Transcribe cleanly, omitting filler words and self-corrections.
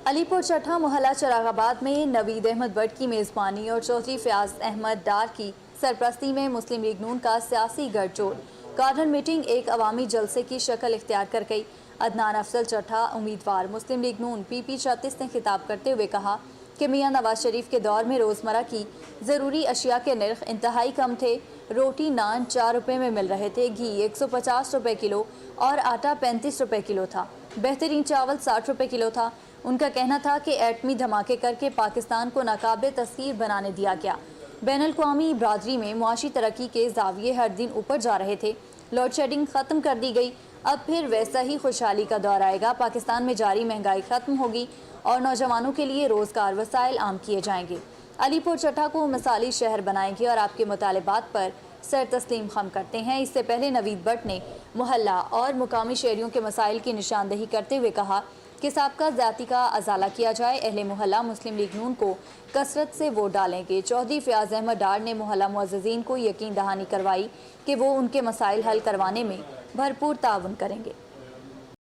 علی پور چٹھا محلہ چراغ آباد میں نوید احمد بٹ کی میزبانی اور چودھری فیاض احمد ڈار کی سرپرستی میں مسلم لیگ نون کا سیاسی گٹھ جوڑ گارڈن میٹنگ ایک عوامی جلسے کی شکل اختیار کر گئی۔ عدنان افضل چٹھا امیدوار مسلم لیگ نون PP 36 نے خطاب کرتے ہوئے کہا کہ میاں نواز شریف کے دور میں روزمرہ کی ضروری اشیاء کے نرخ انتہائی کم تھے۔ روٹی نان 4 روپے میں مل رہے تھے، گھی 150 روپے کلو اور آٹا 35 روپے کلو تھا، بہترین چاول 60 روپے کلو تھا۔ ان کا کہنا تھا کہ ایٹمی دھماکے کر کے پاکستان کو ناقابل تسخیر بنانے دیا گیا۔ بین الاقوامی برادری میں معاشی ترقی کے زاویے ہر دن اوپر جا رہے تھے۔ لوڈ شیڈنگ ختم کر دی گئی، اب پھر ویسا ہی خوشحالی کا دور آئے گا۔ پاکستان میں جاری مہنگائی ختم ہوگی اور نوجوانوں کے لیے روزگار وسائل عام کیے جائیں گے۔ علی پور چٹھا کو مثالی شہر بنائیں گے اور آپ کے مطالبات پر سر تسلیم خم کرتے ہیں۔ اس سے پہلے نوید بٹ نے محلہ اور مقامی شہریوں کے مسائل کی نشاندہی کرتے ہوئے کہا کہ سابقہ ذاتی کا ازالہ کیا جائے۔ اہل محلہ مسلم لیگ نون کو کثرت سے ووٹ ڈالیں گے۔ چودھری فیاض احمد ڈار نے محلہ معززین کو یقین دہانی کروائی کہ وہ ان کے مسائل حل کروانے میں بھرپور تعاون کریں گے۔